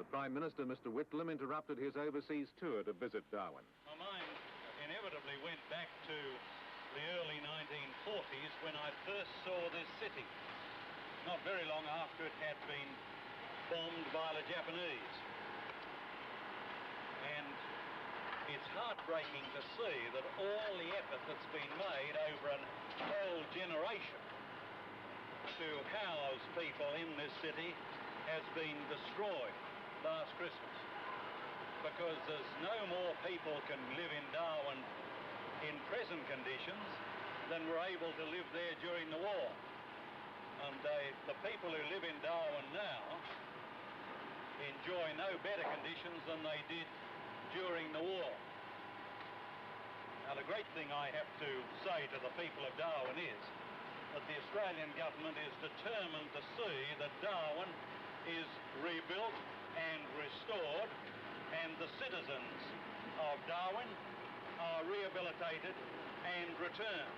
the Prime Minister, Mr. Whitlam, interrupted his overseas tour to visit Darwin. My mind inevitably went back to the early 1940s when I first saw this city, not very long after it had been bombed by the Japanese. And it's heartbreaking to see that all the effort that's been made over a whole generation to house people in this city has been destroyed last Christmas, because there's no more people can live in Darwin in present conditions than were able to live there during the war. And the people who live in Darwin now enjoy no better conditions than they did during the war. Now, the great thing I have to say to the people of Darwin is that the Australian government is determined to see that Darwin is rebuilt and restored, and the citizens of Darwin are rehabilitated and returned.